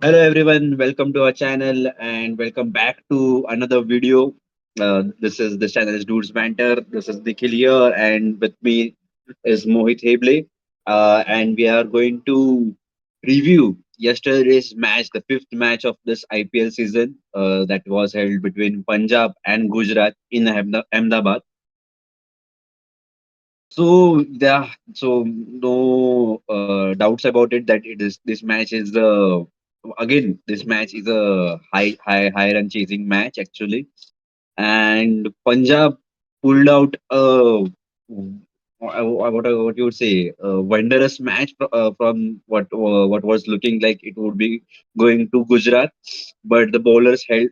Hello everyone, welcome to our channel and welcome back to another video. This channel is Dudes Banter. This is Nikhil here, and with me is Mohit Heble. And we are going to review yesterday's match, the fifth match of this IPL season that was held between Punjab and Gujarat in Ahmedabad. So no doubts about it that it is this match is again this match is a high run chasing match actually, and Punjab pulled out a what you would say a wondrous match from what was looking like it would be going to Gujarat, but the bowlers held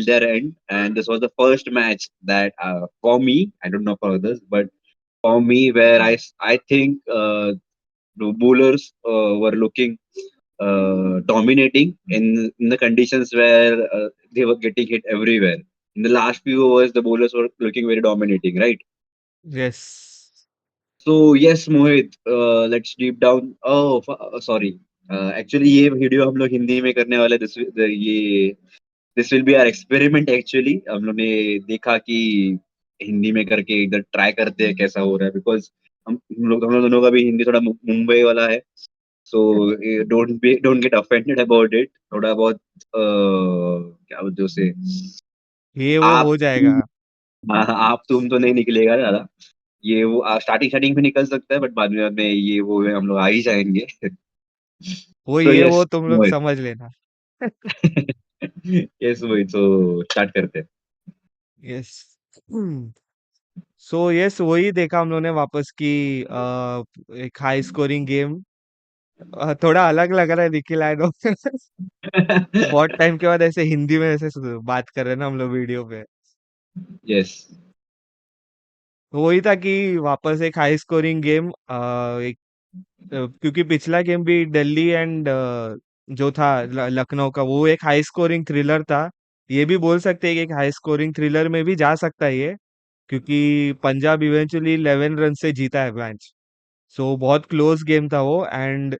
their end, and this was the first match that for me, I don't know for others, but for me, where I think the bowlers were looking dominating in the conditions where they were getting hit everywhere. In the last few overs, the bowlers were looking very dominating, right? Yes. So yes, Mohit, let's deep down. Oh, sorry. Actually, ये video हम लोग हिंदी में करने वाले ये this will be our experiment actually हम लोग ने देखा कि हिंदी में करके इधर ट्राई करते हैं कैसा हो रहा है बिकॉज हम लोग दोनों का भी हिंदी थोड़ा मुंबई वाला है so don't get offended about it थोड़ा बहुत क्या बोलते हैं उसे ये वो आप हो जाएगा। हाँ, आप तुम तो नहीं निकलेगा ज्यादा ये वो स्टार्टिंग स्टार्टिंग में निकल सकता है बट बाद में ये वो हम लोग आ ही जाएंगे वो तो ये वो यस तुम लोग समझ लेना। यस वही तो स्टार्ट करते हैं यस। सो यस वही देखा हम लोग ने वापस की एक हाई स्कोरिंग गेम। थोड़ा अलग लग रहा है निखिल आई नो। बहुत टाइम के बाद ऐसे हिंदी में ऐसे बात कर रहे हैं ना हम लोग वीडियो पे। यस तो वही था कि वापस एक हाई स्कोरिंग गेम एक क्योंकि पिछला गेम भी दिल्ली एंड जो था लखनऊ का वो एक हाई स्कोरिंग थ्रिलर था। ये भी बोल सकते हैं कि एक हाई स्कोरिंग थ्रिलर में भी जा सकता है ये, क्योंकि पंजाब इवेंचुअली 11 रन से जीता है मैच। सो बहुत क्लोज गेम था वो। एंड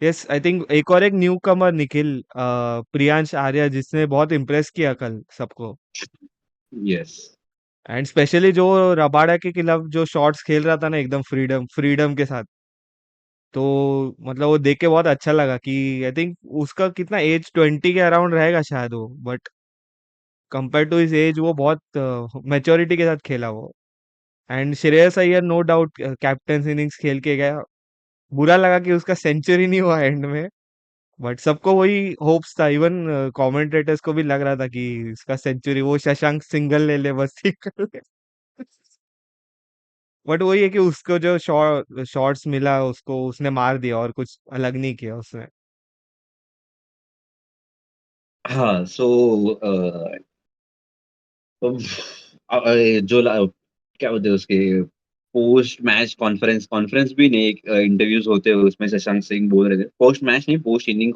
यस आई थिंक एक और एक न्यू कमर निखिल प्रियांश आर्या जिसने बहुत इम्प्रेस किया कल सबको। यस एंड स्पेशली जो रबाडा के खिलाफ जो शॉट्स खेल रहा था ना एकदम फ्रीडम फ्रीडम के साथ, तो मतलब वो देख के बहुत अच्छा लगा कि आई थिंक उसका कितना एज 20 के अराउंड रहेगा शायद वो, but compare to his age वो बहुत मैच्योरिटी के साथ खेला वो। And Shreyas Iyer no doubt captain innings खेल के गया। बुरा लगा कि उसका सेंचुरी नहीं हुआ एंड में, बट सबको वही होप्स था। इवन कमेंटेटर्स को भी लग रहा था कि इसका सेंचुरी वो शशांक सिंगल ले ले बस ठीक कर ले। बट वही है कि उसको जो शॉट्स मिला उसको उसने मार दिया और कुछ अलग नहीं किया उसने। हाँ सो जो क्या बोलते हैं उसके पोस्ट मैच कॉन्फ्रेंस कॉन्फ्रेंस भी नहीं इंटरव्यूज होते हुए उसमें शशांक सिंह बोल रहे थे पोस्ट मैच नहीं पोस्ट इनिंग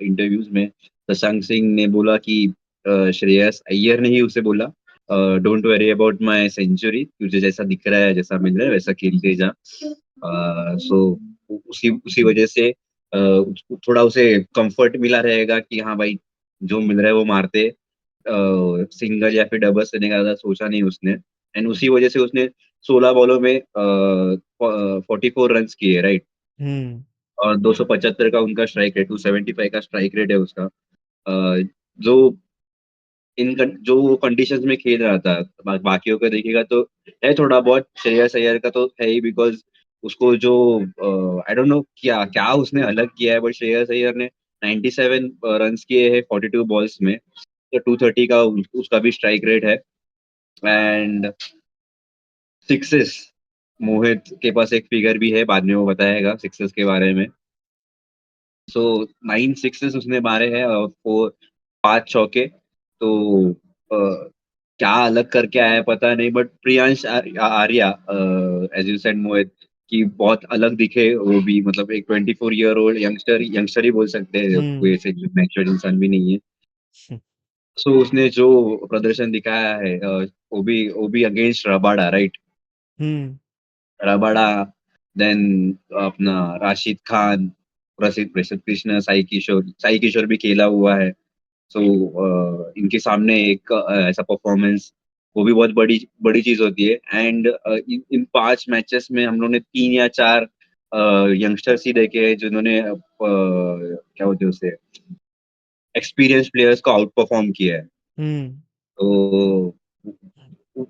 इंटरव्यूज में शशांक सिंह ने बोला कि श्रेयस अय्यर ने ही उसे बोला don't worry about my century तुझे जैसा दिख रहा है जैसा मिल रहा है वैसा खेलते जा सो उसी उसी वजह से थोड़ा उसे कंफर्ट मिला रहेगा कि हाँ भाई जो मिल रहा है वो मारते सिंगल या फिर डबल लेने का ज्यादा सोचा नहीं उसने एंड उसी वजह से उसने 16 बॉलों में 44 रन किए राइट हम्म। और 275 का उनका स्ट्राइक रेट 275 का स्ट्राइक रेट है उसका जो जो वो कंडीशंस में खेल रहा था बाकियों का देखिएगा तो है थोड़ा बहुत श्रेयस अय्यर का तो है ही बिकॉज उसको जो आई डोंट नो क्या क्या उसने अलग किया है बट श्रेयस अय्यर ने 97 रन्स किए हैं 42 बॉल्स में तो 230 का उसका भी स्ट्राइक रेट है एंड सिक्सेस मोहित के पास एक फिगर भी है बाद में वो बताएगा सिक्सेस के बारे में सो 9 सिक्सेस उसने मारे हैं और 5 चौके तो क्या अलग करके आया है पता नहीं but Priyansh Arya as you said Mohit कि बहुत अलग दिखे वो भी मतलब एक 24 ईयर ओल्ड यंगस्टर यंगस्टर ही बोल सकते हैं हुँ। कोई ऐसे मैच्योर इंसान भी नहीं है सो उसने जो प्रदर्शन दिखाया है वो भी अगेंस्ट रबाडा राइट हुँ। रबाडा देन अपना राशिद खान प्रसिद्ध प्रसिद्ध कृष्ण, साई किशोर भी खेला हुआ है। सो इनके सामने एक ऐसा परफॉर्मेंस, वो भी बहुत बड़ी बड़ी चीज़ होती है। एंड इन इन 5 मैचेस में हम लोगों ने 3 या 4 यंगस्टर्स ही देखे हैं जिन्होंने क्या बोलते हैं उसे, एक्सपीरियंस प्लेयर्स को आउट परफॉर्म किया है। हुँ, तो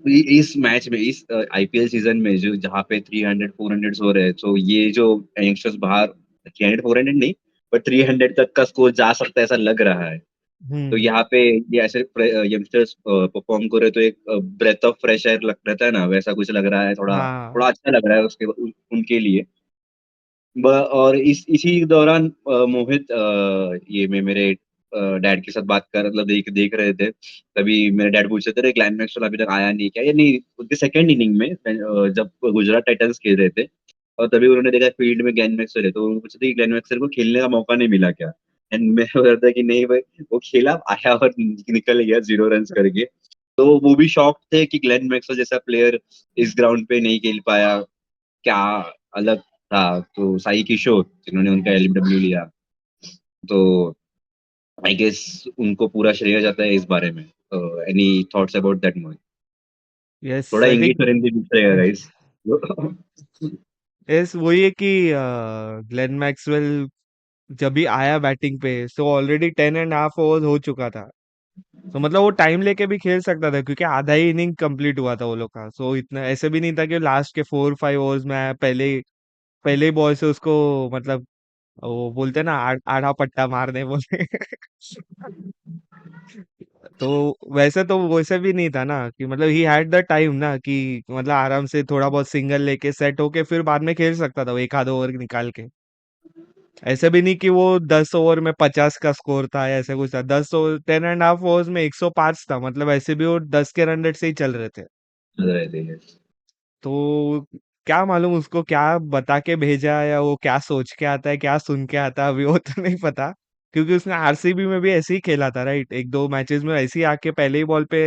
इस मैच में, इस आईपीएल सीजन में जो जहाँ पे 300 400 हो रहे हैं, तो ये जो यंगस्टर्स बाहर 300 400 नहीं, बट 300 तक का स्कोर जा सकता है ऐसा लग रहा है। तो हुँ, यहाँ पे ये ऐसे यंगस्टर्स परफॉर्म कर रहे, तो एक ब्रेथ ऑफ फ्रेश एयर लग रहता है ना, वैसा कुछ लग रहा है, थोड़ा हाँ, थोड़ा अच्छा लग रहा है उनके लिए। और इस इसी दौरान मोहित, ये मैं मेरे डैड के साथ बात कर मतलब देख देख रहे थे, तभी मेरे डैड पूछ रहे थे, "अरे ग्लेन मैक्सवेल अभी तक आया नहीं क्या?" या नहीं, उनके सेकंड इनिंग में जब गुजरात टाइटंस खेल रहे थे, और तभी उन्होंने देखा फील्ड में ग्लेन मैक्सवेल है, तो वो पूछ रहे थे कि ग्लेन मैक्सवेल को खेलने का मौका नहीं मिला क्या? एंड मैं बोल रहा था कि नहीं भाई, वो खेला, आया और निकल गया 0 रन्स करके। तो वो भी शॉक्ड थे कि ग्लेन मैक्सवेल जैसा प्लेयर इस ग्राउंड पे नहीं खेल पाया, क्या अलग था। तो साई किशोर जिन्होंने उनका एलबीडब्ल्यू लिया, तो आई गेस उनको पूरा श्रेय जाता है इस बारे में। Any thoughts about that movie? Yes थोड़ा आई इंग्लिश थिंक और हिंदी मिक्स रहेगा गाइस। यस वही है कि ग्लेन मैक्सवेल जब भी आया बैटिंग पे सो ऑलरेडी 10.5 ओवर्स हो चुका था। तो मतलब वो टाइम लेके भी खेल सकता था क्योंकि आधा ही इनिंग कंप्लीट हुआ था वो लोग का। सो इतना ऐसे भी नहीं था कि लास्ट के 4-5 ओवर्स में आया, पहले ही बॉल से उसको मतलब वो बोलते हैं ना आधा पट्टा मारने बोले। तो वैसे तो वैसे भी नहीं था ना कि मतलब ही हैड द टाइम ना कि मतलब आराम से थोड़ा बहुत सिंगल लेके सेट होके फिर बाद में खेल सकता था वो एक आध ओवर निकाल के। ऐसे भी नहीं कि वो 10 ओवर में 50 का स्कोर था या ऐसे कुछ था। 10 ओवर 10.5 ओवर्स में 105 था, मतलब ऐसे भी वो 10 के रन रेट से ही चल रहे थे। चल रहे थे yes। तो क्या मालूम उसको क्या बता के भेजा या वो क्या सोच के आता है क्या सुन के आता है अभी वो तो नहीं पता। क्योंकि उसने आरसीबी में भी ऐसे ही खेला था राइट, एक दो मैचेस में ऐसे ही आके पहले ही बॉल पे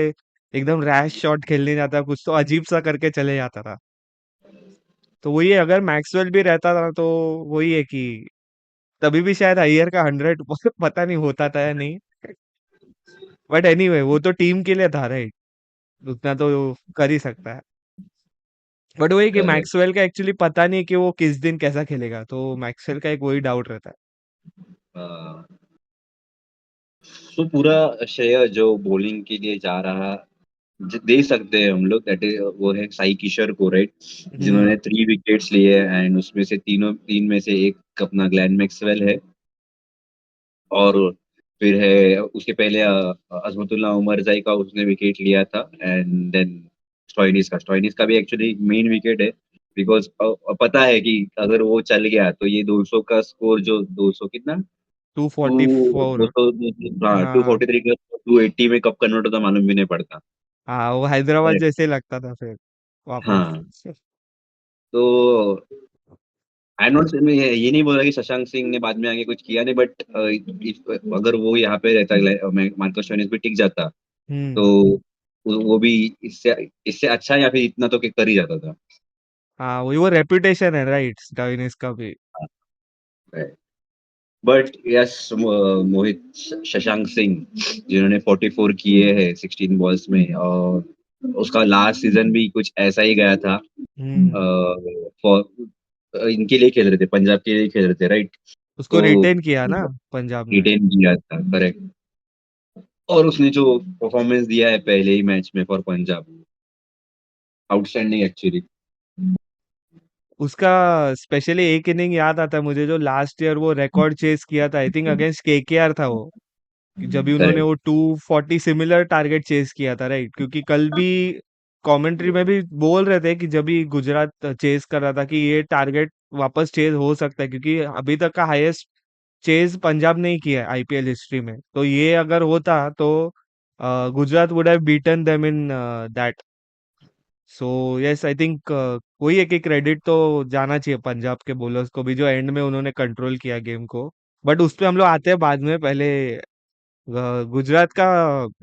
एकदम रैश शॉट खेलने जाता, कुछ तो अजीब सा करके चले जाता था। तो वही है, अगर मैक्सवेल भी रहता था तो वही है कि तभी भी शायद अय्यर का 100 पता नहीं होता था या नहीं। बट एनीवे वो तो टीम के लिए था राइट, उतना तो कर ही सकता है। बट वही कि करेक्ट। मैक्सवेल का एक्चुअली पता नहीं कि वो किस दिन कैसा खेलेगा, तो मैक्सवेल का एक वही डाउट रहता है। तो पूरा श्रेय जो बॉलिंग के लिए जा रहा, दे सकते हैं हम लोग, दैट इज वो है साई किशोर को, राइट, हम्म। जिन्होंने 3 विकेट्स लिए, एंड उसमें से तीन में से एक अपना ग्लेन मैक्सवेल है। और फिर है उसके पहले अज़मतुल्लाह उमरज़ाई का उसने विकेट लिया था, एंड देन स्टोइनिस का भी एक्चुअली मेन विकेट है, बिकॉज़ पता है कि अगर वो चल गया तो ये 200 का स्कोर, जो 200 कितना, 244। 200, हाँ, हाँ 243 का 280 में कब कन्वर्ट होता मालूम भी नहीं पड़ता। हाँ, वो हैदराबाद करेक्ट। जैसे ही लगता था फिर वापस। हाँ, तो आई एम नॉट, मैं ये नहीं बोल रहा कि शशांक सिंह ने बाद में आके कुछ किया नहीं, बट अगर वो यहाँ पे रहता, मार्कस स्टोइनिस भी टिक जाता, हम्म। तो वो भी इससे इससे अच्छा या फिर इतना तो कर ही जाता था। हाँ वही वो रेपुटेशन है राइट स्टोइनिस का भी। बट यस, मोहित, शशांक सिंह जिन्होंने 44 किए हैं 16 बॉल्स में, और उसका लास्ट सीजन भी कुछ ऐसा ही गया था। हम्म। फॉर इनके लिए खेल रहे थे, पंजाब के लिए खेल रहे थे, राइट। उसको तो रिटेन किया ना पंजाब ने। रिटेन किया था, करेक्ट। और उसने जो परफॉर्मेंस दिया है पहले ही मैच में फॉर पंजाब, आउटस्टैंडिंग एक्चुअली। उसका स्पेशली एक इनिंग याद आता है मुझे जो लास्ट ईयर वो रिकॉर्ड चेस किया था, आई थिंक अगेंस्ट केकेआर था वो, कि जब भी उन्होंने करेक्ट। वो 240 सिमिलर टारगेट चेस किया था राइट। क्योंकि कल भी कमेंट्री में भी बोल रहे थे कि जब भी गुजरात चेस कर रहा था कि ये टारगेट वापस चेस हो सकता है, क्योंकि अभी तक का हाईएस्ट चेस पंजाब ने ही किया है आईपीएल हिस्ट्री में। तो ये अगर होता तो Gujarat would have beaten them in that. So yes I think वही है कि क्रेडिट तो जाना चाहिए पंजाब के बॉलर्स को भी जो एंड में उन्होंने कंट्रोल किया गेम को। बट उस पे हम लोग आते हैं बाद में, पहले गुजरात का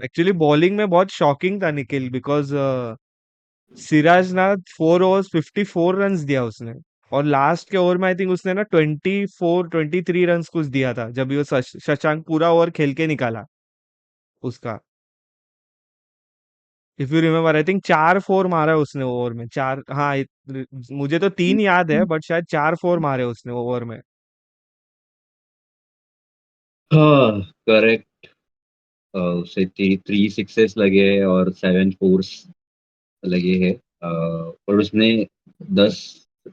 एक्चुअली बॉलिंग में बहुत शॉकिंग था निखिल, बिकॉज सिराज ना 4 ओवर्स 54 रन दिया उसने। और लास्ट के ओवर में आई थिंक उसने ना 24-23 रन कुछ दिया था, जब ये शशांक पूरा ओवर खेल के निकाला उसका। If you remember I think 4 4 मारा है उसने ओवर में, चार, हाँ मुझे तो 3 याद है, बट शायद 4 4 मारे उसने ओवर में। हाँ, करेक्ट। उसे 3 6 लगे हैं और 7 4 लगे हैं। और उसने 10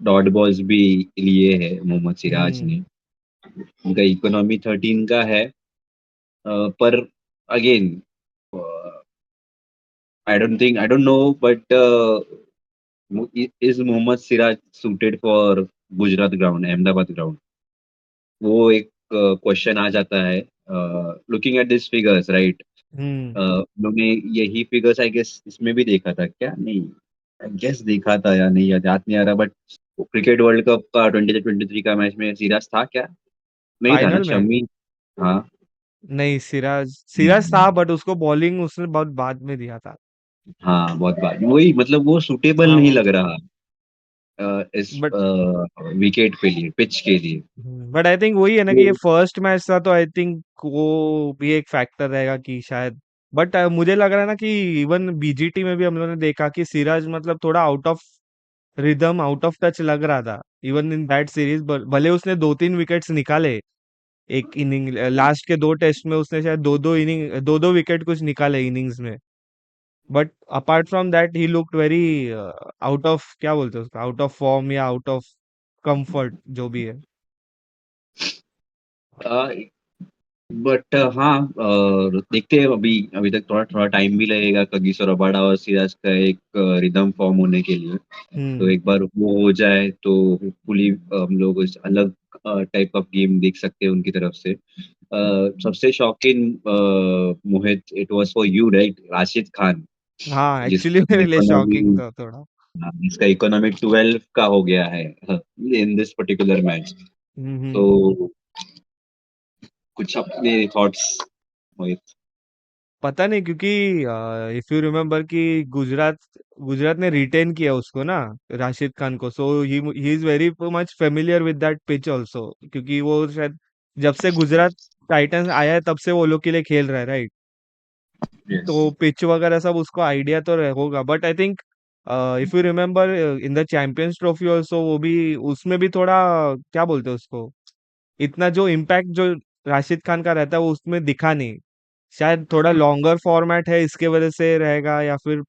डॉट बॉल्स भी लिए हैं मोहम्मद सिराज ने। हम्म। उनका इकोनॉमी 13 का है। पर again, I don't know, but is Mohammed Siraj suited for Gujarat ground, Ahmedabad ground? वो एक क्वेश्चन आ जाता है looking at this figures, right? Hmm. उन्होंने यही फिगर्स आई गेस इसमें भी देखा था क्या? नहीं, आई गेस देखा था या नहीं, याद नहीं आ रहा। बट क्रिकेट वर्ल्ड कप का 2023 का मैच में सिराज था क्या? नहीं था ना, फाइनल में शमी। हाँ। नहीं, सिराज सिराज था, हम्म। बट उसको बॉलिंग उसने बहुत बाद में दिया था। हाँ, बहुत बार वही, मतलब वो सुटेबल हाँ नहीं वो, लग रहा इस बट विकेट के लिए, पिच के लिए। बट आई थिंक वही है ना कि ये वो फर्स्ट मैच था, तो आई थिंक वो भी एक फैक्टर रहेगा कि शायद। बट मुझे लग रहा है ना कि इवन बीजीटी में भी हम लोगों ने देखा कि सिराज मतलब थोड़ा out of rhythm, out of touch लग रहा था। इवन इन दैट सीरीज, भले उसने 2 3 विकेट्स निकाले एक इनिंग, लास्ट के 2 टेस्ट में उसने शायद दो दो विकेट कुछ निकाले इनिंग्स में। But apart from that he looked very out of, क्या बोलते हैं उसका, आउट ऑफ फॉर्म या आउट ऑफ कंफर्ट, जो भी है। बट हाँ, देखते हैं। अभी अभी तक थोड़ा थोड़ा टाइम भी लगेगा कगिसो रबाडा और सिराज का एक रिदम फॉर्म होने के लिए। तो हम्म। एक बार वो हो जाए तो होपफुली हम लोग इस अलग टाइप ऑफ गेम देख सकते हैं उनकी तरफ से। सबसे shocking, Mohit, it was for you, right? Rashid Khan, हाँ, एक्चुअली जिसका मेरे लिए शॉकिंग इकोनॉमी था थोड़ा। जिसका इकोनॉमी 12 का हो गया है इन दिस पर्टिकुलर मैच। हम्म। तो कुछ अपने थॉट्स, मोहित। पता नहीं, क्योंकि इफ यू रिमेम्बर कि गुजरात गुजरात ने रिटेन किया उसको ना, राशिद खान को। So he is very much familiar with that pitch also, क्योंकि वो शायद जब से गुजरात टाइटंस आया है तब से वो लोग के लिए खेल रहा है, राइट? यस। तो पिच वगैरह सब उसको आइडिया तो होगा। But I think if you remember in the champions trophy also, वो भी उसमें भी थोड़ा, क्या बोलते हैं उसको, इतना जो इम्पैक्ट जो राशिद खान का रहता है वो उसमें दिखा नहीं। शायद थोड़ा लॉन्गर फॉर्मेट है इसके वजह से रहेगा, या फिर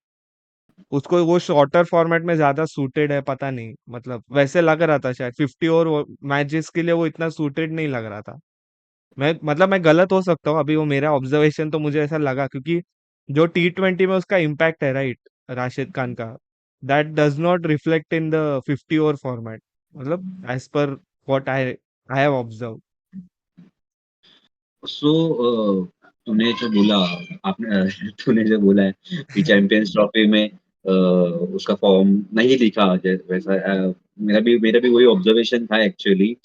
उसको वो शॉर्टर फॉर्मेट में ज्यादा सूटेड है, पता नहीं। मतलब वैसे लग रहा था शायद 50 और मैचेस के लिए वो इतना सूटेड नहीं लग रहा था। मैं गलत हो सकता हूँ, अभी वो मेरा ऑब्जर्वेशन, तो मुझे ऐसा लगा, क्योंकि जो T20 में उसका इम्पैक्ट है, राइट, राशिद खान का, that does not reflect in the 50 over format, मतलब as per what I have observe. So तूने जो बोला आपने तूने जो बोला है कि चैंपियंस ट्रॉफी में उसका फॉर्म नहीं दिखा वैसा, मेरा भी वही ऑब्जर्वेशन था एक्चुअली।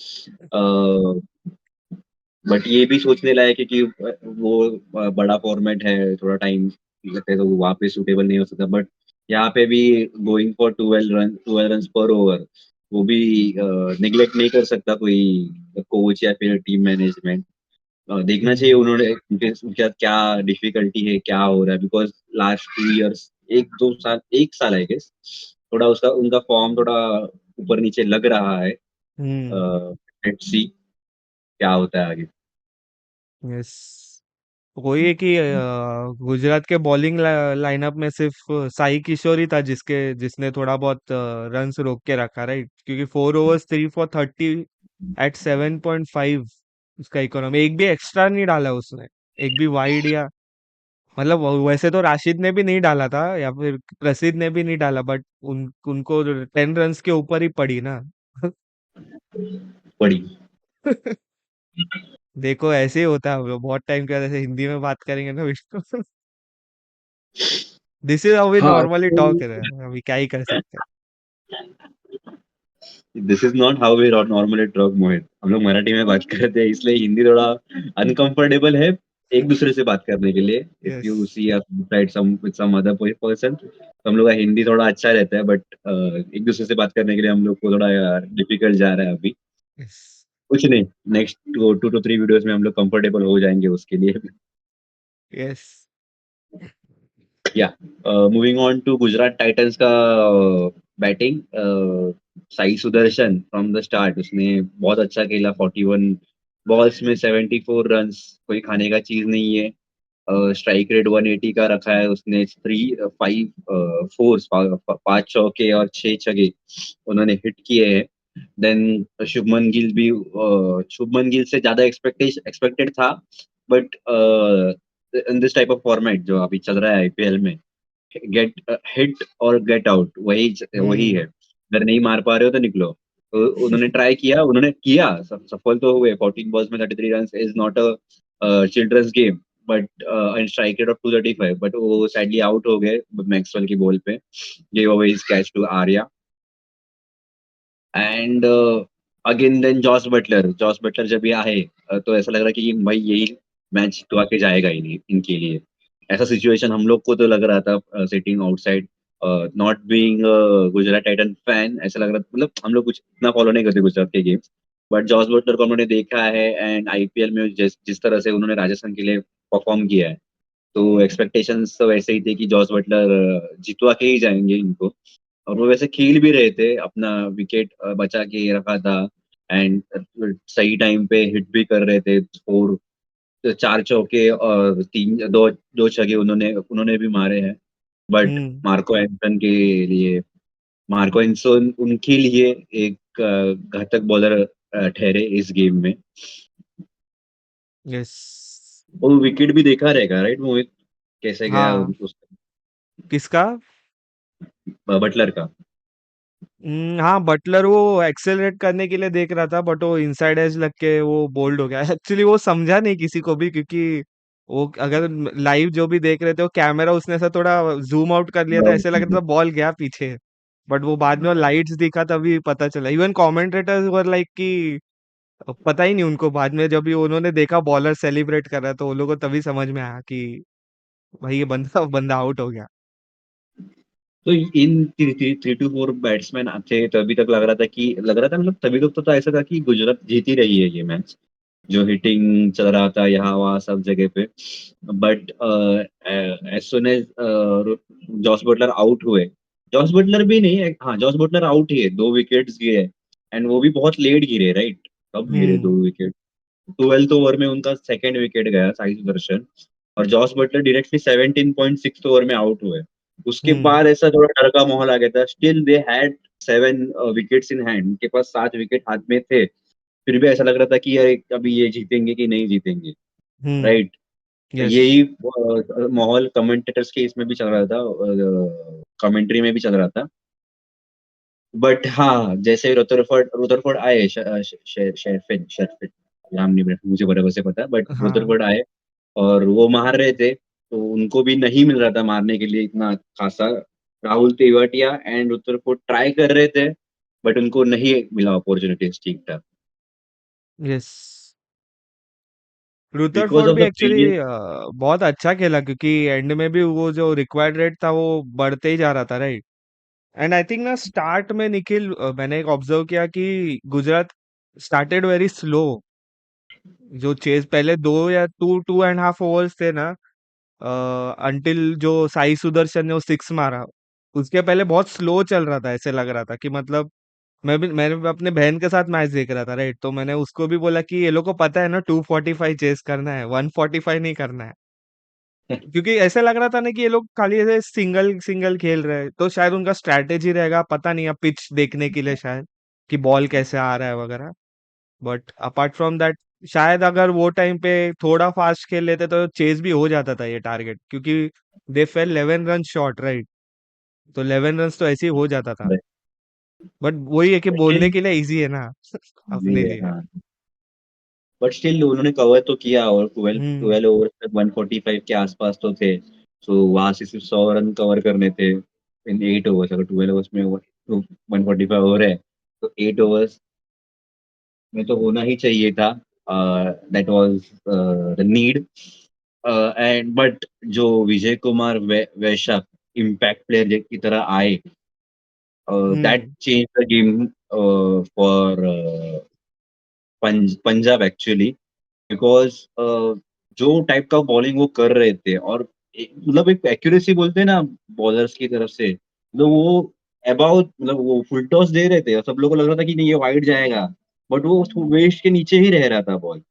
बट ये भी सोचने लायक है कि वो बड़ा फॉर्मेट है, थोड़ा टाइम लगता है, तो वहाँ पे सूटेबल नहीं हो सकता। बट यहाँ पे भी गोइंग फॉर 12 रन पर ओवर, वो भी निगलेक्ट नहीं कर सकता कोई कोच या फिर टीम मैनेजमेंट। देखना चाहिए हम्म। उन्होंने उनके साथ क्या डिफिकल्टी है, क्या हो रहा है। बिकॉज लास्ट 2 इयर्स, 1 2 साल, 1 साल आई गेस, थोड़ा उसका उनका फॉर्म थोड़ा ऊपर नीचे लग रहा है। हम्म। लेट्स सी क्या होता है आगे। यस। वही है कि गुजरात के बॉलिंग लाइनअप में सिर्फ साई किशोर ही था जिसने थोड़ा बहुत रन्स रोक के रखा, राइट? क्योंकि 4 overs 3 for 30 एट 7.5 उसका इकोनॉमी, एक भी एक्स्ट्रा नहीं डाला उसने, एक भी वाइड या, मतलब वैसे तो राशिद ने भी नहीं डाला था या फिर प्रसिद्ध ने भी नहीं डाला, बट उनको 10 रन्स के ऊपर ही पड़ी ना। बड़ी। देखो, ऐसे ही होता है, हम लोग बहुत टाइम के बाद ऐसे हिंदी में बात करेंगे ना Vishnu. This is how we हाँ, नॉर्मली टॉक है, अभी क्या ही कर सकते हैं। This is not how we normally talk, Mohit. हम लोग मराठी में बात करते हैं, इसलिए हिंदी थोड़ा अनकंफर्टेबल है। एक दूसरे से बात करने के लिए। If yes, you see us side some with some other person, तो हम लोग का हिंदी थोड़ा अच्छा रहता है, बट एक दूसरे से बात करने के लिए हम लोग को थोड़ा डिफिकल्ट जा रहा है अभी। यस, कुछ नहीं, नेक्स्ट 2 to 3 वीडियोस में हम लोग कंफर्टेबल हो जाएंगे उसके लिए। Yes. Yeah moving on to Gujarat Titans का batting. Sai Sudharsan from the start उसने बहुत अच्छा खेला। 41 बॉल्स में 74 रन्स, कोई खाने का चीज नहीं है। स्ट्राइक रेट 180 का रखा है उसने। 5 फोर्स, 5 चौके और 6 छक्के उन्होंने हिट किए हैं। देन शुभमन गिल भी, शुभमन गिल से ज्यादा एक्सपेक्टेड था, but in this type of format जो अभी चल रहा है आईपीएल में, गेट हिट और गेट आउट, वही हुँ, है। अगर नहीं मार पा रहे हो तो निकलो। तो उन्होंने ट्राई किया, उन्होंने किया, सफल तो हुए। 14 बॉल्स में 33 run is not a children's game, but and strike rate of 235, but वो सैडली आउट हो गए मैक्सवेल की बॉल पे। Give away his catch to Arya. And again then Jos Buttler जब ये आए, तो ऐसा लग रहा है कि भाई यही मैच जितवा के जाएगा ही नहीं इनके लिए। ऐसा सिचुएशन हम लोग को तो लग रहा था, sitting outside, not being Gujarat Titan fan. ऐसा लग रहा था, मतलब हम लोग कुछ इतना फॉलो नहीं करते गुजरात के गेम्स, बट जॉस बटलर को हमने देखा है, एंड आईपीएल में जिस जिस तरह से उन्होंने राजस्थान के लिए परफॉर्म किया है, तो एक्सपेक्टेशंस तो वैसे ही थे कि जॉस बटलर जितवा के ही जाएंगे इनको। और वो वैसे खेल भी रहे थे, अपना विकेट बचा के रखा था, एंड सही टाइम पे हिट भी कर रहे थे। 4 चौके और तीन दो दो छक्के उन्होंने उन्होंने भी मारे हैं। बट हुँ, मार्को एंटन के लिए, मार्को एंसन उनके लिए एक घातक बॉलर ठहरे इस गेम में। यस। वो विकेट भी देखा रहेगा, राइट मोहित, कैसे गया हाँ, उस किसका? बटलर का। हाँ, बटलर वो एक्सेलरेट करने के लिए देख रहा था, बट वो इनसाइड एज लग के वो बोल्ड हो गया। एक्चुअली वो समझा नहीं किसी को भी, क्योंकि वो अगर लाइव जो भी देख रहे थे, वो कैमरा उसने ऐसा थोड़ा ज़ूम आउट कर लिया था, ऐसे लग रहा था बॉल गया पीछे। बट वो बाद में वो लाइट्स दिखा तभी पता चला। इवन कमेंटेटर्स वर लाइक कि पता ही नहीं उनको। बाद में जब भी उन्होंने देखा बॉलर सेलिब्रेट कर रहा है, तो उन लोगों को तभी समझ में आया कि भाई ये बंदा बंदा आउट हो गया। तो इन 3 to 4 बैट्समैन थे, तभी तक लग रहा था, मतलब तभी तक तो ऐसा था कि गुजरात जीत ही रही है ये मैच। जो हिटिंग चल रहा था यहाँ वहाँ सब जगह पे, but as soon as Jos Buttler out हुए, जॉस बटलर भी नहीं, हाँ जॉस बटलर आउट ही है, 2 विकेट्स गिरे, एंड वो भी बहुत लेट गिरे, राइट। कब गिरे हुँ, 2 विकेट? 12th ओवर में उनका सेकंड विकेट गया, साई सुदर्शन। और जॉस बटलर डायरेक्टली 17.6 ओवर में आउट हुए। उसके हुँ, बाद ऐसा थोड़ा डर का माहौल आ गया था। Still they had 7 wickets in hand, उनके पास 7 विकेट हाथ में थे। फिर भी ऐसा लग रहा था कि यार अभी ये जीतेंगे कि नहीं जीतेंगे, हुँ, राइट। यस, यही माहौल कमेंटेटर्स के इसमें भी चल रहा था, कमेंट्री में भी चल रहा था। बट हाँ, जैसे रुदरफोर्ड रुदरफोर्ड आए, शेरफिन शेरफिन, नाम नहीं मुझे बराबर से पता, बट हाँ, रुदरफोर्ड आए और वो मार रहे थे, तो उनको भी नहीं मिल रहा था मारने के लिए इतना खासा। Rahul Tewatia and Rutherford try कर रहे थे, बट उनको नहीं मिला अपॉर्चुनिटीज ठीक ठाक, यस। बिकॉज रुदरफोर्ड ऑफ भी द एक्चुअली प्रीवियस। बहुत अच्छा खेला, क्योंकि एंड में भी वो जो रिक्वायर्ड रेट था वो बढ़ते ही जा रहा था, राइट। एंड आई थिंक ना स्टार्ट में निखिल, मैंने एक ऑब्जर्व किया कि गुजरात स्टार्टेड वेरी स्लो। जो चेज पहले 2 या 2.5 ओवर्स थे ना, अंटिल जो साई सुदर्शन ने वो सिक्स मारा, उसके पहले बहुत स्लो चल रहा था। ऐसे लग रहा था कि मतलब मैंने भी अपने बहन के साथ मैच देख रहा था, राइट। तो मैंने उसको भी बोला कि ये लोग को पता है ना 245 चेस करना है, 145 नहीं करना है। क्योंकि ऐसे लग रहा था ना कि ये लोग खाली ऐसे सिंगल सिंगल खेल रहे हैं, तो शायद उनका स्ट्रैटेजी रहेगा, पता नहीं, अब पिच देखने के लिए शायद, कि बॉल कैसे आ रहा है वगैरह। बट अपार्ट फ्रॉम दैट, शायद अगर वो टाइम पे थोड़ा फास्ट खेल लेते तो चेज भी हो जाता था ये टारगेट, क्योंकि दे फेल 11 रन शॉर्ट, राइट। तो 11 रन तो ऐसे ही हो जाता था। बट वही है कि बोलने स्टिल के लिए इजी है ना भी अपने है, लिए। हाँ। बट स्टिल उन्होंने कवर तो किया, और ट्वेल्व हम्म, 12 ओवर तक 145 के आसपास तो थे। सो वहां से सिर्फ 100 रन कवर करने थे इन 8 ओवर्स। अगर 12 ओवर्स में 145 ओवर है, तो 8 ओवर्स में तो होना ही चाहिए था। That was the need. And but जो विजय कुमार वैशाख इम्पैक्ट प्लेयर की तरह आए, that hmm change the game for Punjab actually, because जो टाइप का बॉलिंग वो कर रहे थे, और मतलब एक एक्यूरेसी बोलते हैं ना बॉलर्स की तरफ से, मतलब वो अबाउट, मतलब वो फुल टॉस दे रहे थे और सब लोगों को लग रहा था कि नहीं ये वाइड जाएगा, बट वो वेस्ट के नीचे ही रह रहा था बॉल।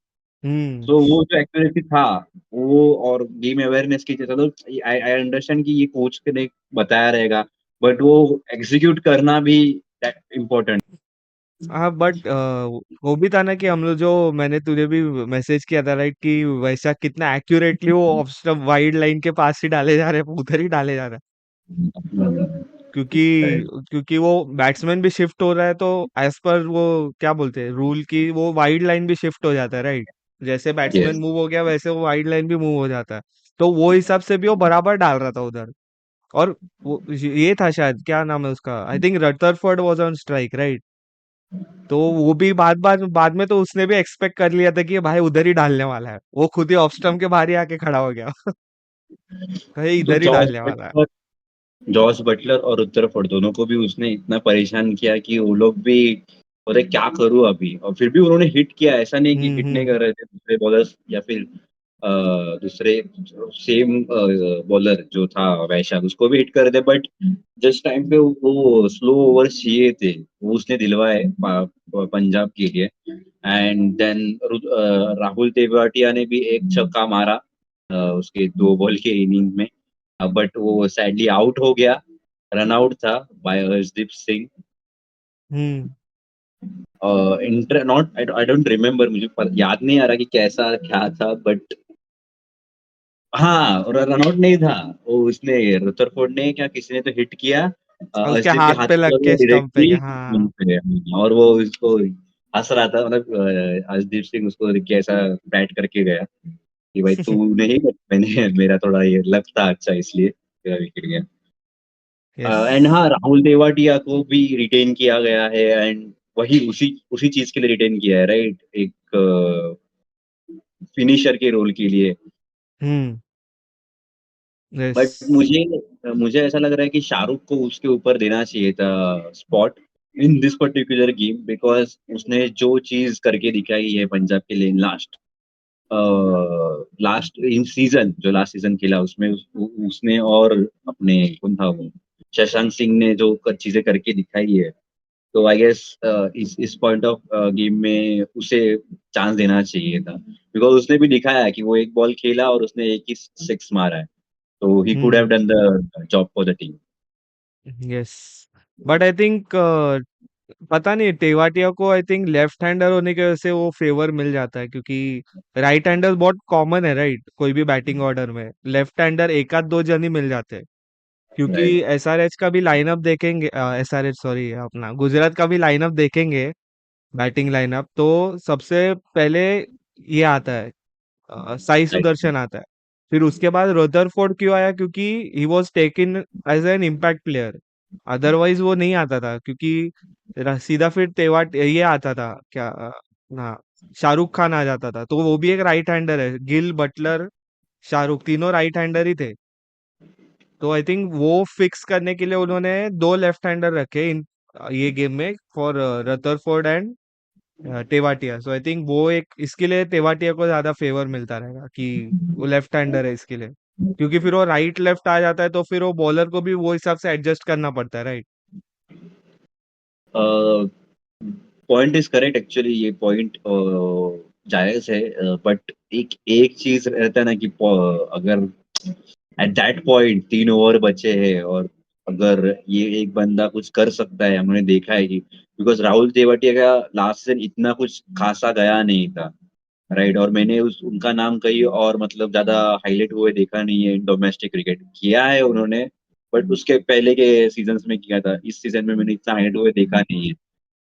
हम्म सो वो जो एक्यूरेसी था, वो और गेम अवेयरनेस की चलो, आई आई अंडरस्टैंड कि ये कोच ने बताया रहेगा, बट वो एग्जीक्यूट करना भी इम्पोर्टेंट। हाँ बट वो भी था ना कि हम लोग जो मैंने तुझे भी मैसेज किया था राइट कि वैसा कितना एक्यूरेटली वो ऑफ स्टंप वाइड लाइन के पास ही डाले जा रहे हैं, उधर ही डाले जा रहे हैं। क्योंकि क्योंकि वो बैट्समैन भी शिफ्ट हो रहा है तो एज पर वो क्या बोलते हैं रूल की वो वाइड लाइन भी शिफ्ट हो जाता है राइट। जैसे बैट्समैन यस। मूव हो गया वैसे वो वाइड लाइन भी मूव हो जाता है। तो वो हिसाब से भी वो बराबर डाल रहा था उधर। और वो ये था शायद क्या नाम है उसका I think Rutherford was on strike right. तो वो भी बाद में तो उसने भी एक्सपेक्ट कर लिया था कि ये भाई उधर ही डालने वाला है, वो खुद ही ऑफ स्टंप के बाहर ही आके खड़ा हो गया। भाई तो इधर ही डालने वाला है। जॉस बटलर और रुदरफोर्ड दोनों को भी उसने इतना परेशान किया कि वो लोग भी बोले क्या करूँ अभी, और फिर भी उन्होंने हिट किया, ऐसा नहीं कि हिट नहीं हम्म। कर रहे थे दूसरे बॉलर्स, या फिर दूसरे सेम बॉलर जो था वैशाख उसको भी हिट कर दे, बट जिस टाइम पे वो स्लो ओवर्स चाहिए थे वो उसने दिलवाए पंजाब के लिए। एंड देन राहुल तेवाटिया ने भी एक छक्का मारा उसके 2 बॉल के इनिंग में, बट वो सैडली आउट हो गया, रन आउट था बाय हर्षदीप सिंह। हम्म। इंटर नॉट, आई डोंट रिमेम्बर, मुझे याद नहीं आ रहा कि कैसा क्या था, बट हाँ, रन आउट नहीं था वो, उसने रदरफोर्ड ने क्या किसी ने तो हिट किया, और उसके अर्शदीप के हाथ हाथ पे पे लग लगा के स्टंप पे डायरेक्टली गया जमीन हाँ। पे, और वो उसको हंस रहा था, मतलब अर्शदीप सिंह उसको देख के ऐसा बैट करके गया कि भाई तू नहीं, मैंने मेरा थोड़ा ये लक था अच्छा, इसलिए मेरा विकेट गया। यस। एंड हाँ, राहुल तेवाटिया को भी रिटेन किया गया है, एंड वही उसी उसी चीज के लिए रिटेन किया है राइट, एक फिनिशर के रोल के लिए। हम्म। यस। बट मुझे मुझे ऐसा लग रहा है कि शाहरुख को उसके ऊपर देना चाहिए था spot in this particular game, because उसने जो चीज करके दिखाई है पंजाब के लिए लास्ट लास्ट इन सीजन, जो लास्ट सीजन खेला उसमें उसने और अपने कौन था वो, शशांक सिंह ने जो चीजें करके दिखाई है, तो आई गेस इस पॉइंट ऑफ गेम में उसे चांस देना चाहिए था, बिकॉज उसने भी दिखाया है कि वो एक बॉल खेला और उसने एक ही सिक्स मारा है, तो he could have hmm. Done the job for the team. Yes. But I think पता नहीं टेवाटिया को आई थिंक लेफ्ट हैंडर होने की वजह से वो फेवर मिल जाता है क्योंकि राइट हैंडर बहुत कॉमन है राइट कोई भी बैटिंग ऑर्डर में लेफ्ट हैंडर एक आध दो जन ही मिल जाते हैं। क्योंकि राइट। एसआरएच का भी लाइनअप देखेंगे एसआरएच सॉरी अपना गुजरात का भी लाइनअप देखेंगे बैटिंग लाइनअप तो सबसे पहले ये आता है साई राइट। सुदर्शन आता है। फिर उसके बाद रदरफोर्ड क्यों आया क्योंकि he was taken as an impact player. Otherwise वो नहीं आता था क्योंकि सीधा फिर तेवाट ये आता था क्या हाँ शाहरुख खान आ जाता था तो वो भी एक राइट हैंडर है गिल बटलर शाहरुख तीनों राइट हैंडर ही थे। तो आई थिंक वो फिक्स करने के लिए उन्होंने दो लेफ्ट हैंडर रखे इन ये गेम में for Rutherford and Tewatia. So I think वो एक इसके लिए तेवाटिया को ज्यादा फेवर मिलता रहेगा कि वो लेफ्ट हैंडर है इसके लिए। क्योंकि फिर वो राइट लेफ्ट आ जाता है तो फिर वो बॉलर को भी वो हिसाब से एडजस्ट करना पड़ता है right. Point is correct actually, ये पॉइंट जायज है, बट एक एक चीज रहता है ना कि अगर एट दैट पॉइंट 3 ओवर बचे हैं, और अगर ये एक बंदा कुछ कर सकता है, हमने देखा है कि बिकॉज राहुल तेवतिया का लास्ट सीजन इतना कुछ खासा गया नहीं था राइट, और मैंने उनका नाम कहीं और मतलब ज्यादा हाईलाइट हुए देखा नहीं है, डोमेस्टिक क्रिकेट किया है उन्होंने, बट उसके पहले के सीजन्स में किया था, इस सीजन में मैंने इतना हाईलाइट हुए देखा नहीं है।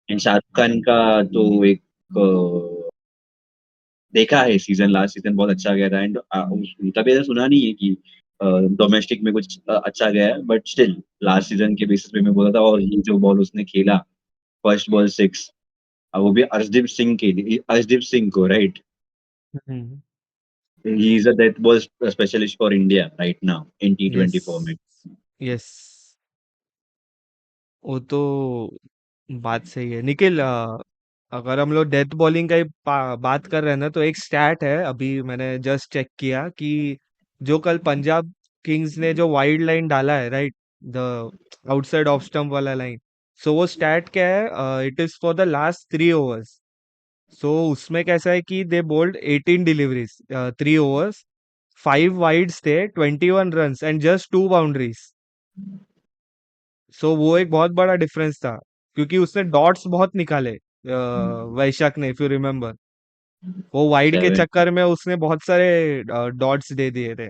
एंड शाहरुख खान का तो एक देखा है सीजन, लास्ट सीजन बहुत अच्छा गया था, एंड उनका भी ऐसा सुना नहीं है कि डोमेस्टिक में कुछ अच्छा गया है, बट स्टिल लास्ट सीजन के बेसिस पे मैं बोला था, और ये जो बॉल उसने खेला फर्स्ट बॉल सिक्स, वो भी अर्शदीप सिंह के लिए, अर्शदीप सिंह को right. Hmm. He is a death ball specialist for India right now in yes, T20 format. Yes, वो तो बात सही है निखिल। अगर हम लोग डेथ बॉलिंग का ही बात कर रहे हैं ना, तो एक स्टैट है, अभी मैंने जस्ट चेक किया कि जो कल पंजाब किंग्स ने जो वाइड लाइन डाला है, right, the outside off stump वाला लाइन, सो वो स्टैट क्या है, it is for the last 3 overs. So उसमें कैसा है कि they bowled 18 deliveries, 3 overs, 5 wides थे, 21 runs and just 2 boundaries. So वो एक बहुत बड़ा डिफरेंस था, क्योंकि उसने डॉट्स बहुत निकाले, वैशाख ने, इफ यू रिमेम्बर, वो वाइड के 7. चक्कर में उसने बहुत सारे डॉट्स दे दिए थे,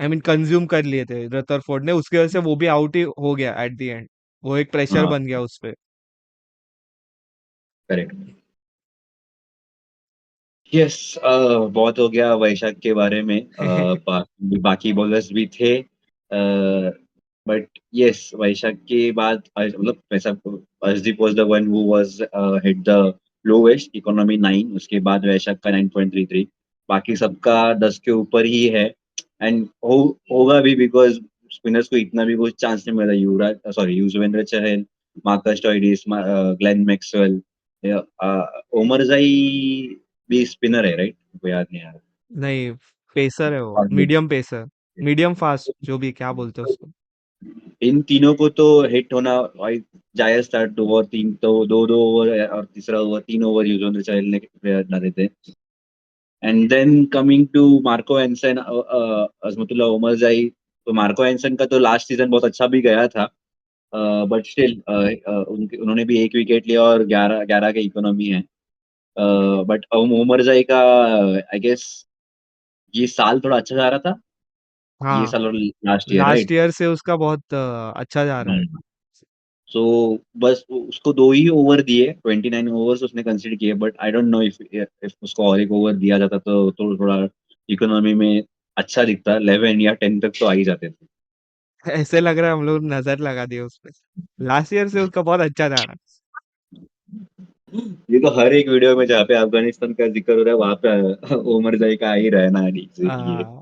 आई मीन कंज्यूम कर लिए थे रदरफोर्ड ने, उसकी वजह से वो भी आउट ही हो गया एट द एंड। वो एक प्रेशर हाँ, बन गया उस पे। करेक्ट. यस. बहुत हो गया वैशाख के बारे में. बाकी बॉलर्स भी थे, बट यस, वैशाख के बाद मतलब वैसा Arshdeep was the one who was hit the lowest economy 9. उसके बाद वैशाख का 9.33. बाकी सबका 10 के ऊपर ही है. एंड होगा भी बिकॉज स्पिनर्स को इतना भी कुछ चांस नहीं मिला. Yuvraj, sorry, Yuzvendra Chahal, Marcus Stoinis, Glenn Maxwell, Omarzai भी स्पिनर है राइट? को याद नहीं आ रहा. नहीं, पेसर है वो, Hardly. Medium pacer, medium fast, जो भी क्या बोलते हैं उसको। इन तीनों को तो हिट होना भाई जायज था. 2 ओवर 3, तो 2-2 ओवर और तीसरा ओवर 3 ओवर युजवेंद्र चहल ने डाले थे. And then coming to Marco Jansen, Azmatullah Omarzai. तो मार्को एंसन का तो लास्ट सीजन बहुत अच्छा भी गया था, बट स्टिल उन्होंने भी एक विकेट लिया और 11 11 के इकोनॉमी है. बट ओमरजाई का आई गेस ये साल थोड़ा अच्छा जा रहा था, ये हाँ, साल और last year last right. Year से उसका बहुत अच्छा जा रहा है। सो बस उसको 2 ही ओवर दिए, 29 ओवर्स उसने कंसीडर किए. But I don't know if उसको और एक ओवर दिया जाता तो थोड़ा इकोनॉमी में अच्छा दिखता. 11 या 10 तक तो आ ही जाते थे. ऐसे लग रहा है हम लोग नजर लगा दिए उस पे। लास्ट ईयर से उसका बहुत अच्छा जा रहा ये तो हर एक वीडियो में जहाँ पे अफगानिस्तान का जिक्र हो रहा है वहां पे उमर जाई का आ ही रहा है ना है। ये.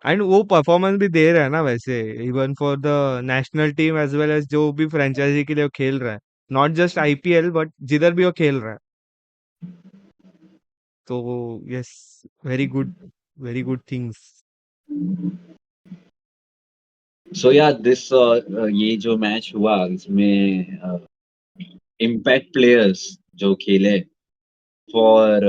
एंड वो परफॉर्मेंस भी दे रहा है ना वैसे, even for the national team as well as जो भी फ्रेंचाइजी के लिए वो खेल रहा है, नॉट जस्ट आईपीएल बट जिधर भी वो खेल रहा है। तो yes, very good, very good things. So yeah this ये जो मैच हुआ इसमें इम्पैक्ट प्लेयर्स जो खेले for,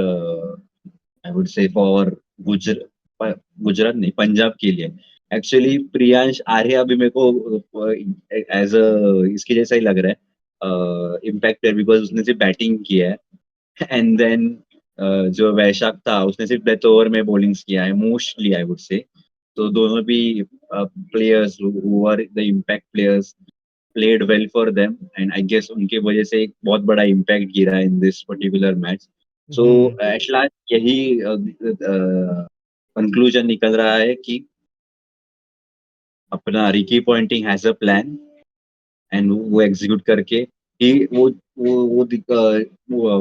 I would say for गुजर गुजरात नहीं, पंजाब के लिए. एक्चुअली प्रियांश आर्या भी मेरे को एज अ इसके जैसा ही लग रहा है इम्पैक्ट प्लेयर, बिकॉज उसने सिर्फ बैटिंग किया है. एंड देन जो वैशाख था उसने सिर्फ डेथ ओवर में बॉलिंग्स किया है मोस्टली आई वुड से. तो दोनों भी players who are the impact players played well for them, and I guess उनके वजह से एक बहुत बड़ा इम्पैक्ट गिरा in this particular match. So hmm, at last यही कंक्लूजन निकल रहा है कि अपना Ricky Ponting has a plan, and वो एग्जीक्यूट करके ही वो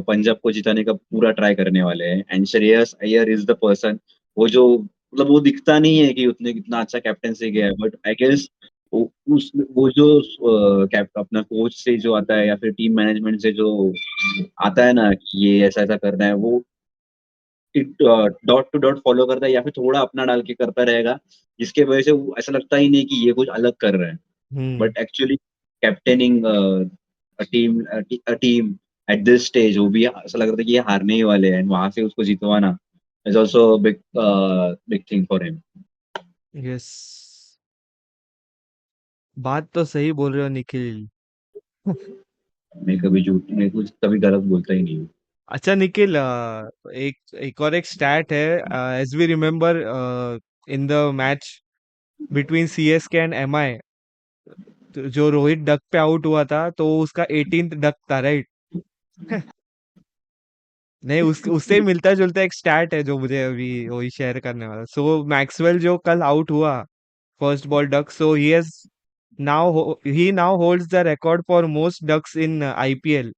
पंजाब को जिताने का पूरा ट्राई करने वाले हैं. And Shreyas Iyer is the person, वो जो मतलब वो दिखता नहीं है कि उसने कितना अच्छा कैप्टनसी किया है, बट आई गेस वो जो अपना कोच से जो आता है या फिर टीम मैनेजमेंट से जो आता है ना कि ये ऐसा ऐसा करना है, वो डॉट टू डॉट फॉलो करता है या फिर थोड़ा अपना डाल के करता रहेगा, जिसके वजह से वो ऐसा लगता ही नहीं कि ये कुछ अलग कर रहे हैं. Hmm, but actually captaining a team at this stage, वो भी ऐसा लग रहा था कि ये हारने ही वाले हैं, वहां से उसको जितवाना is also big big thing for him. Yes, बात तो सही बोल रहे हो निखिल। मैं कभी झूठ, मैं कुछ कभी गलत बोलता ही नहीं हूँ. अच्छा निखिल, एक एक और एक स्टैट है, as we remember, in the match between CSK and MI, जो रोहित डक पे आउट हुआ था, तो उसका 18th डक था, राइट? नहीं, उस उससे मिलता जुलता एक स्टैट है जो मुझे अभी वही शेयर करने वाला। सो मैक्सवेल जो कल आउट हुआ first ball duck, so he now holds the record for most ducks in IPL,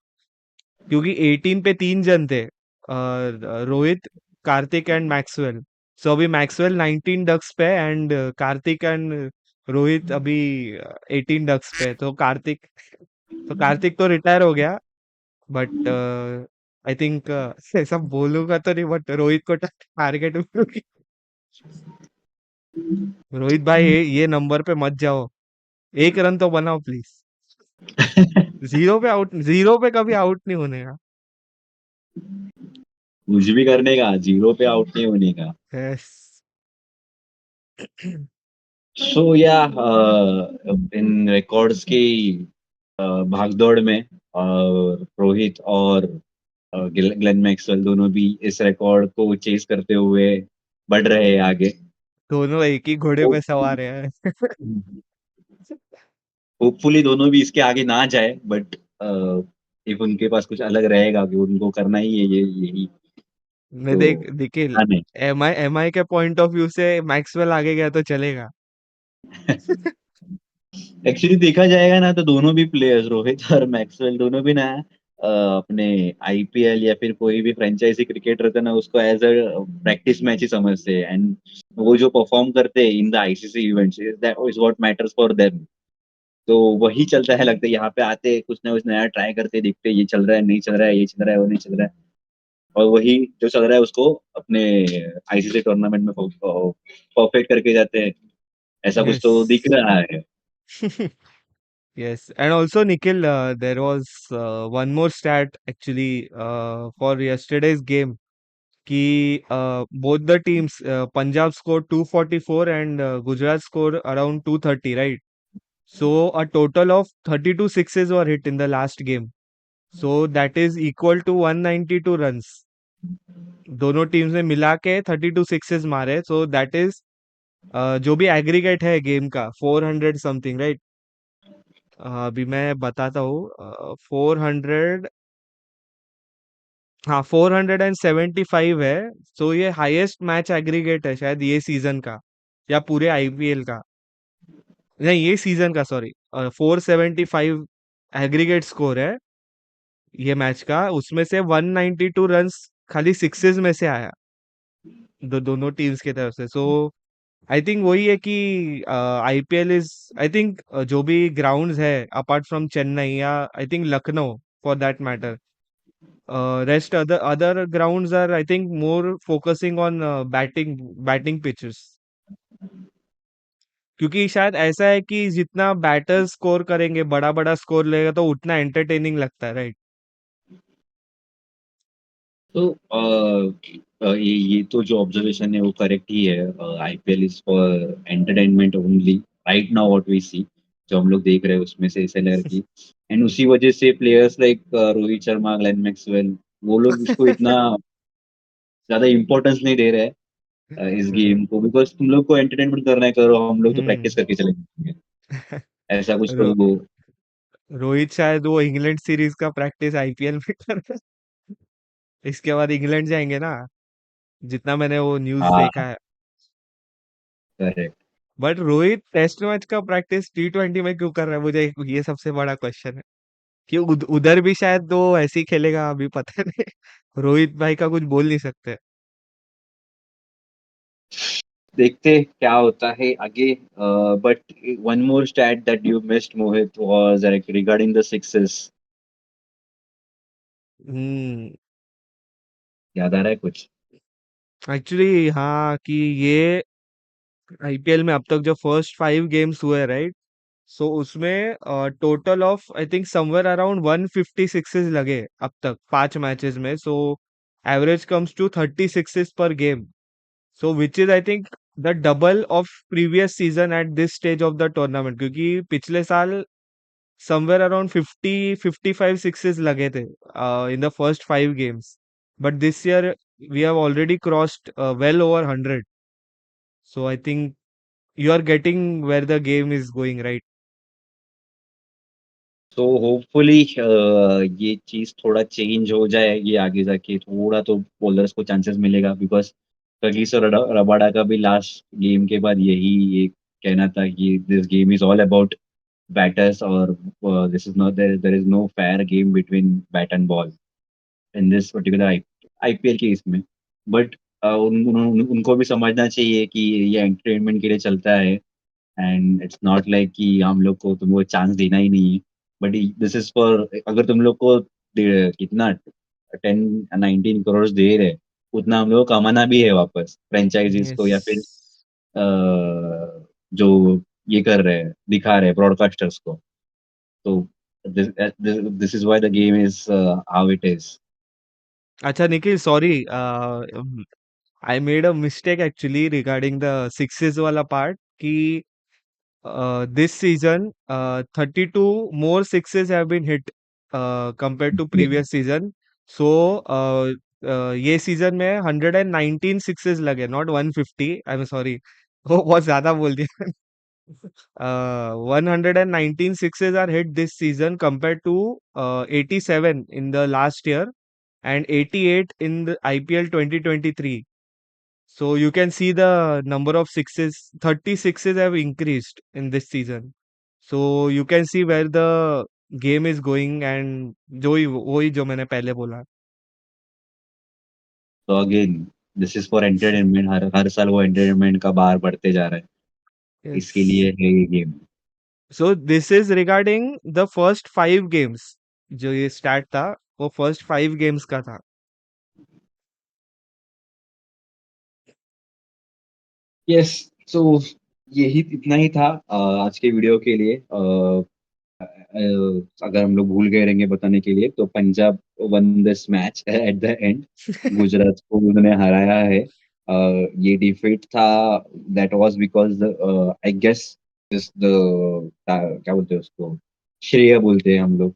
क्योंकि 18 पे 3 जन थे, Rohit, Karthik and Maxwell. So अभी मैक्सवेल 19 डक्स पे एंड कार्तिक एंड रोहित अभी 18 डक्स पे। तो कार्तिक तो रिटायर हो गया, बट आई थिंक ऐसा बोलूंगा तो नहीं, बट रोहित को टारगेट मिलूंगी। रोहित भाई, ये नंबर पे मत जाओ, 1 रन तो बनाओ प्लीज। जीरो पे कभी आउट नहीं होने का। कुछ भी करने का, जीरो पे आउट नहीं होने का। यस। सो या इन रिकॉर्ड्स की भागदौड़ में रोहित और ग्लेन मैक्सवेल दोनों भी इस रिकॉर्ड को चेस करते हुए बढ़ रहे हैं आगे। दोनों एक ही घोड़े पे सवार है। होपफुली दोनों भी इसके आगे ना जाए, बट इफ उनके पास कुछ अलग रहेगा कि उनको करना ही है ये यही, मैं तो देख निखिल, हाँ नहीं। एमआई के पॉइंट ऑफ व्यू से मैक्सवेल आगे गया तो चलेगा। एक्चुअली देखा जाएगा ना तो दोनों भी प्लेयर्स, रोहित और मैक्सवेल, दोनों भी ना अपने आईपीएल या फिर कोई भी फ्रेंचाइजी क्रिकेट रहता है ना, उसको एज अ प्रैक्टिस मैच ही समझते हैं। एंड वो जो परफॉर्म करते हैं in the ICC events that is what matters for them. तो वही चलता है, लगता है यहाँ पे आते कुछ ना कुछ नया ट्राई करते, दिखते ये चल रहा है, नहीं चल रहा है, ये चल रहा है, वो नहीं चल रहा है, और वही जो चल रहा है उसको अपने आईसीसी टूर्नामेंट में परफेक्ट करके जाते हैं। ऐसा कुछ यस। तो दिख रहा है। Yes, and also Nikhil, there was one more stat actually for yesterday's game. Ki both the teams, Punjab scored 244 and Gujarat scored around 230, right? So a total of 32 sixes were hit in the last game. So that is equal to 192 runs. दोनों teams ने मिला के 32 sixes मारे, so that is जो भी aggregate है game का 400 something, right? अभी मैं बताता हूँ, 400, हाँ 475 है। सो ये हाईएस्ट मैच एग्रीगेट है शायद ये सीजन का, या पूरे आईपीएल का। नहीं, ये सीजन का, सॉरी। 475 एग्रीगेट स्कोर है ये मैच का, उसमें से 192 रन्स खाली सिक्सेस में से आया, दोनों टीम्स की तरफ से। सो आई थिंक वही है कि आईपीएल इज, आई थिंक जो भी ग्राउंड्स है अपार्ट फ्रॉम चेन्नई या I think Lucknow for that matter, rest other grounds are I think more focusing on batting pitches, क्योंकि शायद ऐसा है कि जितना बैटर्स स्कोर करेंगे, बड़ा बड़ा स्कोर लेगा, तो उतना एंटरटेनिंग लगता है, राइट? तो ये तो जो ऑब्जर्वेशन है वो करेक्ट ही है। IPL is for entertainment only right now what we see, जो हम लोग देख रहे हैं उसमें से ऐसे लग रहा है कि एंड उसी वजह से players like Rohit Sharma, Glenn Maxwell, वो लोग उसको इतना ज्यादा इम्पोर्टेंस नहीं दे रहे हैं इस गेम को, बिकॉज तुम लोग को एंटरटेनमेंट करना है करो, हम लोग तो प्रैक्टिस हम्म। करके चले जाएंगे। ऐसा कुछ तो रो, रोहित शायद वो इंग्लैंड सीरीज का प्रैक्टिस आईपीएल में कर रहा है। इसके बाद इंग्लैंड जाएंगे ना, जितना मैंने वो न्यूज हाँ, देखा है। Correct. But Rohit test match का प्रैक्टिस T20 में क्यों कर रहा है, मुझे ये सबसे बड़ा क्वेश्चन है। कि उधर भी शायद वो ऐसे ही खेलेगा, अभी पता नहीं। रोहित भाई का कुछ बोल नहीं सकते। देखते क्या होता है आगे। But one more stat that you missed Mohit was regarding the sixes. Hmm. याद आ रहा है कुछ? एक्चुअली हाँ, कि ये आईपीएल में अब तक जो फर्स्ट 5 गेम्स हुए, राइट? सो उसमें total of I think somewhere around 150 sixes लगे अब तक 5 मैचेस में। So average comes to 30 sixes per game. So which is I think the double of previous season at this stage of the tournament, क्योंकि पिछले साल somewhere around 50-55 sixes लगे थे in the first 5 games, but this year we have already crossed well over 100. So I think you are getting where the game is going, right? तो hopefully ये चीज थोड़ा change हो जाएगी आगे जाके, थोड़ा तो बॉलर्स को चांसेस मिलेगा, बिकॉज कगिसो रबाडा का भी लास्ट गेम के बाद यही ये कहना था कि this game is all about batters, और this is not, there is no fair game between bat and ball in this particular IPL के इसमें। बट उनको भी समझना चाहिए कि ये एंटरटेनमेंट के लिए चलता है, एंड इट्स नॉट लाइक कि हम लोग को तुमको चांस देना ही नहीं है। बट दिस इज फॉर, अगर तुम लोग को कितना 10-19 करोड़ दे रहे, उतना हम लोग को कमाना भी है वापस फ्रेंचाइजीज को, यस। या फिर जो ये कर रहे हैं, दिखा रहे हैं ब्रॉडकास्टर्स को। तो this is why the game is how it is. अच्छा Nikhil, sorry, I made a mistake actually regarding the sixes वाला पार्ट कि this season 32 more sixes have been hit compared to previous season. So ये season में 119 sixes लगे, not 150, I am sorry, वो बहुत ज्यादा बोल दिया। 119 sixes are hit this season compared to 87 in the last year and 88 in the IPL 2023. So you can see the number of sixes, 30 sixes have increased in this season. So you can see where the game is going, and वही जो मैंने पहले बोला। तो again this is for entertainment, हर हर साल वो एंटरटेनमेंट का बार बढ़ते जा रहा है, Yes. इसके लिए है ये game. So this is regarding the first 5 games। जो ये स्टार्ट था वो फर्स्ट 5 गेम्स का था। यस। सो यही इतना ही था आज के वीडियो के लिए। अगर हम लोग भूल गए रहेंगे बताने के लिए, तो Punjab won this match at the end, Gujarat को उन्होंने हराया है। ये डिफीट था, that was because I guess this the, क्या बोलते हैं उसको, श्रेय बोलते हैं हम लोग,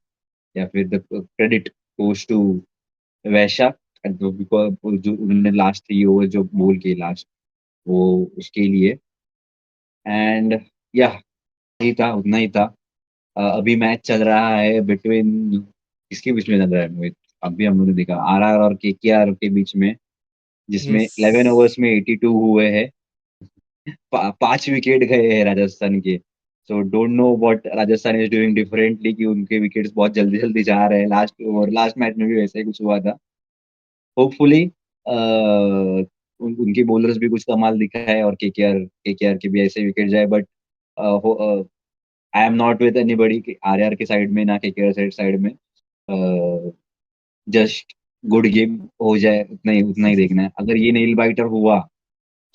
या फिर the credit goes to Vaisha, because जो उन्होंने लास्ट 3 ओवर जो बोल के लास्ट, वो उसके लिए। एंड या यही था, उतना ही था। अभी मैच चल रहा है बिटवीन, किसके बीच में चल रहा है मोहित? अभी हम लोगों ने देखा आरआर और केकेआर के बीच में, जिसमें यस। 11 ओवर्स में 82 हुए हैं। 5 विकेट गए हैं राजस्थान के। So don't know what Rajasthan is doing differently, कि उनके विकेट्स बहुत जल्दी जल्दी जा रहे हैं। लास्ट ओवर, लास्ट मैच में भी वैसा ही कुछ हुआ था। होपफुली उनके बॉलर्स भी कुछ कमाल दिखाए, और केकेआर के भी ऐसे विकेट जाए। But I am not with anybody RR के साइड में, ना केकेआर साइड में। जस्ट गुड गेम हो जाए, उतना ही देखना है। अगर ये नेल बाइटर हुआ,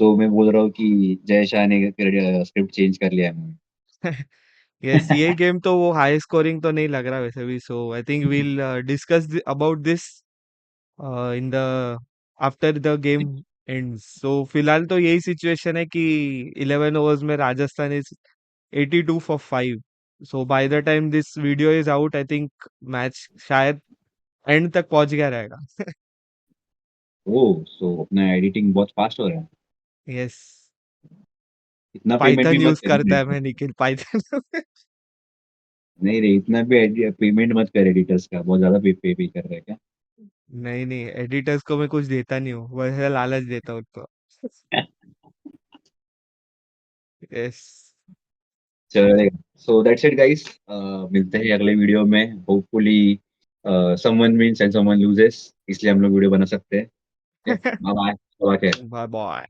तो मैं बोल रहा हूँ कि जय शाह ने स्क्रिप्ट चेंज कर लिया है। यस, ये गेम तो वो हाई स्कोरिंग तो नहीं लग रहा वैसे भी। So I think we'll discuss about this in the after the game ends. So फिलहाल तो यही सिचुएशन है कि 11 ओवर्स में Rajasthan is 82 for 5। So by the time this video is out, I think match शायद एंड तक पहुंच गया रहेगा। ओह, सो अपना एडिटिंग बहुत फास्ट हो रहा है। यस। इतना पेमेंट भी पाइथन मत यूज करता कर। है मैं निखिल, पाइथन। नहीं रे, इतना भी पेमेंट मत कर एडिटर्स का, बहुत ज्यादा पे कर रहे हैं क्या? नहीं नहीं, एडिटर्स को मैं कुछ देता नहीं हूँ, वैसे लालच देता हूँ उनको। यस। चलेगा। सो दैट्स इट गाइस, मिलते हैं अगले वीडियो में। Hopefully someone wins and someone loses, इसलिए हम लोग वीडियो बना सकते हैं। Bye bye. Bye bye.